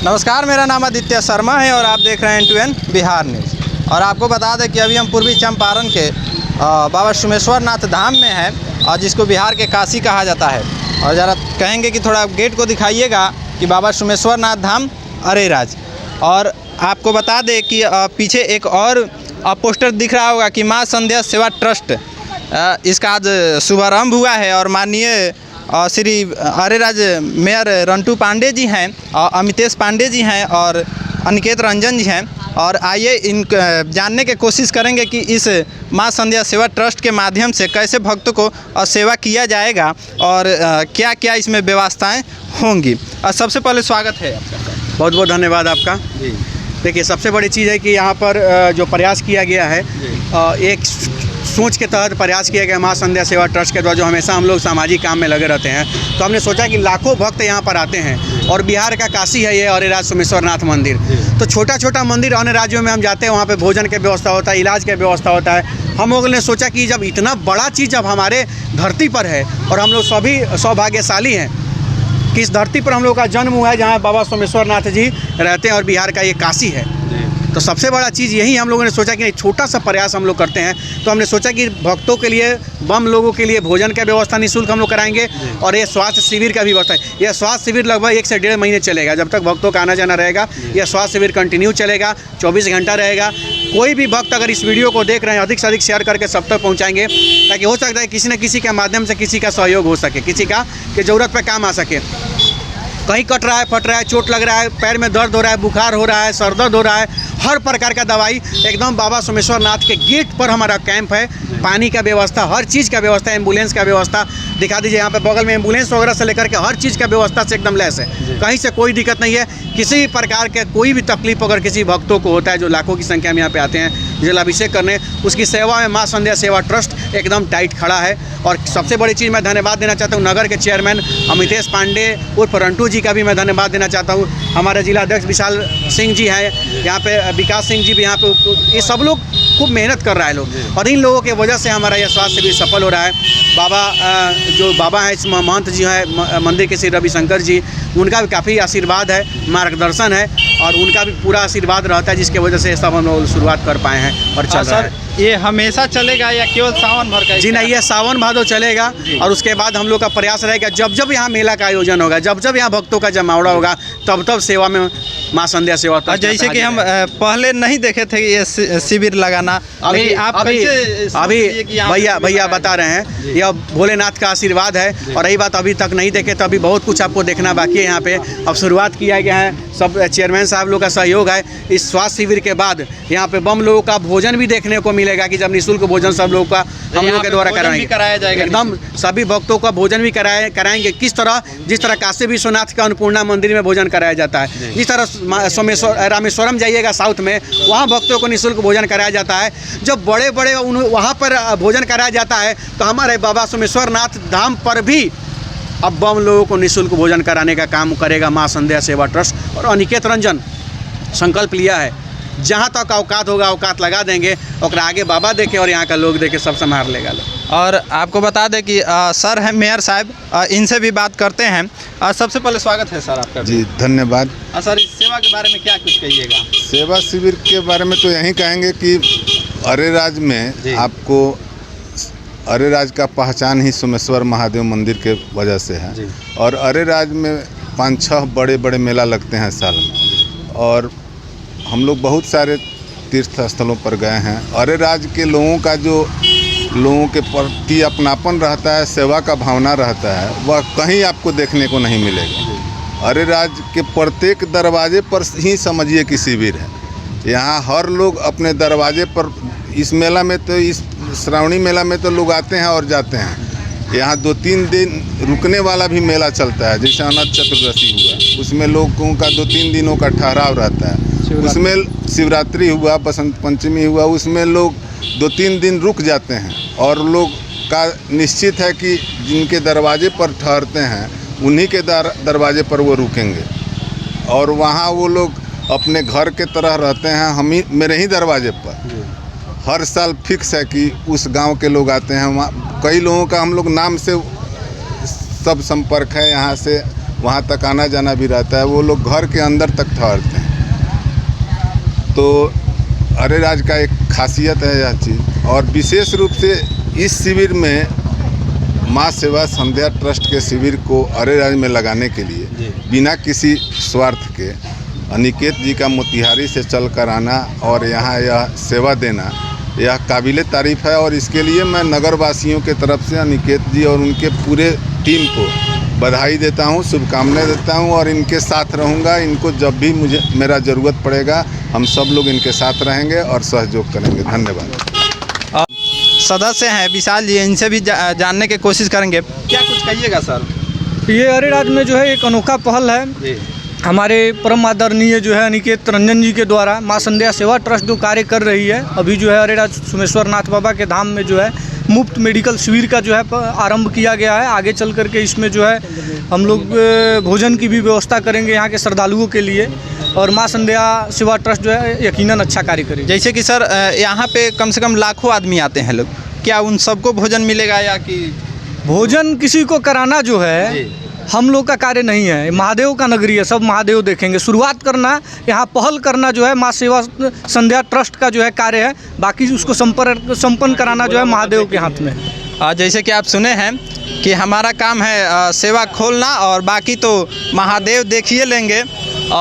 नमस्कार, मेरा नाम आदित्य शर्मा है और आप देख रहे हैं N2N बिहार न्यूज़। और आपको बता दें कि अभी हम पूर्वी चंपारण के बाबा सोमेश्वर नाथ धाम में हैं और जिसको बिहार के काशी कहा जाता है। और ज़रा कहेंगे कि थोड़ा गेट को दिखाइएगा कि बाबा सोमेश्वर नाथ धाम अरेराज। और आपको बता दें कि पीछे एक और पोस्टर दिख रहा होगा कि माँ संध्या सेवा ट्रस्ट, इसका आज शुभारंभ हुआ है और माननीय श्री अरेराज मेयर रंटू पांडे जी हैं, अमितेश पांडे जी हैं और अनिकेत रंजन जी हैं। और आइए इन जानने की कोशिश करेंगे कि इस माँ संध्या सेवा ट्रस्ट के माध्यम से कैसे भक्तों को सेवा किया जाएगा और क्या क्या इसमें व्यवस्थाएं होंगी। सबसे पहले स्वागत है आपका। बहुत बहुत धन्यवाद आपका। देखिए, सबसे बड़ी चीज़ है कि यहाँ पर जो प्रयास किया गया है, एक सोच के तहत प्रयास किया गया माँ संध्या सेवा ट्रस्ट के द्वारा, जो हमेशा हम लोग सामाजिक काम में लगे रहते हैं। तो हमने सोचा कि लाखों भक्त यहाँ पर आते हैं और बिहार का काशी है ये अरेराज सोमेश्वर नाथ मंदिर। तो छोटा छोटा मंदिर अन्य राज्यों में हम जाते हैं, वहाँ पे भोजन की व्यवस्था होता है, इलाज की व्यवस्था होता है। हम लोगों ने सोचा कि जब इतना बड़ा चीज़ जब हमारे धरती पर है और हम लोग सभी सौभाग्यशाली हैं कि इस धरती पर हम लोग का जन्म हुआ है जहाँ बाबा सोमेश्वर नाथ जी रहते हैं और बिहार का ये काशी है। तो सबसे बड़ा चीज़ यही हम लोगों ने सोचा कि एक छोटा सा प्रयास हम लोग करते हैं। तो हमने सोचा कि भक्तों के लिए, बम लोगों के लिए भोजन का व्यवस्था निःशुल्क हम लोग कराएंगे और ये स्वास्थ्य शिविर का भी व्यवस्था है। यह स्वास्थ्य शिविर लगभग 1 से 1.5 महीने चलेगा। जब तक भक्तों का आना जाना रहेगा, यह स्वास्थ्य शिविर कंटिन्यू चलेगा, 24 घंटा रहेगा। कोई भी भक्त अगर इस वीडियो को देख रहे हैं, अधिक से अधिक शेयर करके सब तक पहुँचाएंगे, ताकि हो सकता है किसी न किसी के माध्यम से किसी का सहयोग हो सके, किसी का कि ज़रूरत पर काम आ सके। कहीं कट रहा है, फट रहा है, चोट लग रहा है, पैर में दर्द हो रहा है, बुखार हो रहा है, सर दर्द हो रहा है, हर प्रकार का दवाई एकदम बाबा सोमेश्वर नाथ के गेट पर हमारा कैंप है। पानी का व्यवस्था, हर चीज़ का व्यवस्था, एम्बुलेंस का व्यवस्था दिखा दीजिए। यहाँ पे बगल में एम्बुलेंस वगैरह से लेकर के हर चीज़ का व्यवस्था से एकदम लैस है। कहीं से कोई दिक्कत नहीं है। किसी भी प्रकार के कोई भी तकलीफ अगर किसी भक्तों को होता है, जो लाखों की संख्या में यहाँ पे आते हैं जलाभिषेक करने, उसकी सेवा में माँ संध्या सेवा ट्रस्ट एकदम टाइट खड़ा है। और सबसे बड़ी चीज़ मैं धन्यवाद देना चाहता हूँ नगर के चेयरमैन अमितेश पांडे उर्फ रंटू जी का भी मैं धन्यवाद देना चाहता हूँ। हमारे जिला अध्यक्ष विशाल सिंह जी हैं, यहाँ पे विकास सिंह जी भी यहाँ पे, ये सब लोग खूब मेहनत कर रहा है लोग, और इन लोगों की वजह से हमारा यह स्वास्थ्य शिविर सफल हो रहा है। जो बाबा हैं, इस महंत जी हैं मंदिर के श्री रविशंकर जी, उनका भी काफ़ी आशीर्वाद है, मार्गदर्शन है और उनका भी पूरा आशीर्वाद रहता है, जिसकी वजह से सब हम लोग शुरुआत कर पाए हैं और चल रहा है। ये हमेशा चलेगा या केवल सावन भर का? जी नहीं, ये सावन भादो चलेगा और उसके बाद हम लोग का प्रयास रहेगा जब जब यहाँ मेला का आयोजन होगा, जब जब यहाँ भक्तों का जमावड़ा होगा, तब तब सेवा में माँ संध्या सेवा। जैसे कि हम पहले नहीं देखे थे ये शिविर लगाना, अभी भैया बता रहे हैं, यह भोलेनाथ का आशीर्वाद है। और रही बात अभी तक नहीं देखे तो अभी बहुत कुछ आपको देखना बाकी है। यहाँ पे अब शुरुआत किया गया है, सब चेयरमैन साहब लोग का सहयोग है। इस स्वास्थ्य शिविर के बाद यहाँ पे बम लोगों का भोजन भी देखने को मिलेगा कि जब निःशुल्क भोजन सब लोगों का हम लोग के द्वारा कराया जाएगा। एकदम सभी भक्तों का भोजन भी कराएंगे। किस तरह, जिस तरह काशी विश्वनाथ का अन्नपूर्णा मंदिर में भोजन कराया जाता है, जिस तरह रामेश्वरम जाइएगा साउथ में, वहाँ भक्तों को निःशुल्क भोजन कराया जाता है। जब बड़े बड़े वहाँ पर भोजन कराया जाता है, तो हमारे बाबा सोमेश्वर नाथ धाम पर भी अब बम लोगों को निःशुल्क भोजन कराने का काम करेगा माँ संध्या सेवा ट्रस्ट। और अनिकेत रंजन संकल्प लिया है, जहाँ तक औकात होगा औकात लगा देंगे, और आगे बाबा देखे और यहाँ का लोग देखे, सब संभाल लेगा लोग। और आपको बता दें कि सर हैं मेयर साहब, इनसे भी बात करते हैं। सबसे पहले स्वागत है सर आपका। जी धन्यवाद। सर, इस सेवा के बारे में क्या कुछ कहिएगा? सेवा शिविर के बारे में तो यही कहेंगे कि अरेराज में आपको, अरेराज का पहचान ही सोमेश्वर महादेव मंदिर के वजह से है। और अरेराज में 5-6 बड़े बड़े मेला लगते हैं साल में, और हम लोग बहुत सारे तीर्थ स्थलों पर गए हैं। अरेराज के लोगों का जो लोगों के प्रति अपनापन रहता है, सेवा का भावना रहता है, वह कहीं आपको देखने को नहीं मिलेगा। अरेराज के प्रत्येक दरवाजे पर ही समझिए कि शिविर है। यहाँ हर लोग अपने दरवाजे पर, इस मेला में तो, इस श्रावणी मेला में तो लोग आते हैं और जाते हैं। यहाँ 2-3 दिन रुकने वाला भी मेला चलता है, जैसे अनंत चतुर्दशी हुआ, उसमें लोगों का 2-3 दिनों का ठहराव रहता है। उसमें शिवरात्रि हुआ, बसंत पंचमी हुआ, उसमें लोग 2-3 दिन रुक जाते हैं। और लोग का निश्चित है कि जिनके दरवाजे पर ठहरते हैं उन्हीं के दरवाजे पर वो रुकेंगे, और वहाँ वो लोग अपने घर के तरह रहते हैं। हम ही, मेरे ही दरवाजे पर हर साल फिक्स है कि उस गांव के लोग आते हैं। वहाँ कई लोगों का हम लोग नाम से सब संपर्क है यहाँ से, वहाँ तक आना जाना भी रहता है, वो लोग घर के अंदर तक ठहरते हैं। तो अरेराज का एक खासियत है यह चीज़, और विशेष रूप से इस शिविर में माँ सेवा संध्या ट्रस्ट के शिविर को अरेराज में लगाने के लिए बिना किसी स्वार्थ के अनिकेत जी का मोतिहारी से चल कर आना और यहाँ यह सेवा देना, यह काबिले तारीफ़ है। और इसके लिए मैं नगर वासियों के तरफ से अनिकेत जी और उनके पूरे टीम को बधाई देता हूँ, शुभकामनाएं देता हूँ, और इनके साथ रहूँगा। इनको जब भी मुझे मेरा ज़रूरत पड़ेगा हम सब लोग इनके साथ रहेंगे और सहयोग करेंगे। धन्यवाद। सदस्य हैं विशाल जी, इनसे भी जानने की कोशिश करेंगे। क्या कुछ कहिएगा सर? ये अरेराज में जो है एक अनोखा पहल है हमारे परम आदरणीय जो है अनिकेत रंजन जी के द्वारा माँ संध्या सेवा ट्रस्ट जो कार्य कर रही है। अभी जो है अरेराज सोमेश्वर नाथ बाबा के धाम में जो है मुफ्त मेडिकल शिविर का जो है आरंभ किया गया है। आगे चल करके इसमें जो है हम लोग भोजन की भी व्यवस्था करेंगे यहाँ के श्रद्धालुओं के लिए, और माँ संध्या सेवा ट्रस्ट जो है यकीनन अच्छा कार्य करेगी। जैसे कि सर यहाँ पे कम से कम लाखों आदमी आते हैं लोग, क्या उन सबको भोजन मिलेगा या कि भोजन किसी को कराना जो है हम लोग का कार्य नहीं है, महादेव का नगरी है, सब महादेव देखेंगे। शुरुआत करना यहाँ पहल करना जो है माँ सेवा संध्या ट्रस्ट का जो है कार्य है, बाकी उसको संपन्न कराना जो है महादेव के हाथ में है। जैसे कि आप सुने हैं कि हमारा काम है सेवा खोलना और बाकी तो महादेव देखिए लेंगे।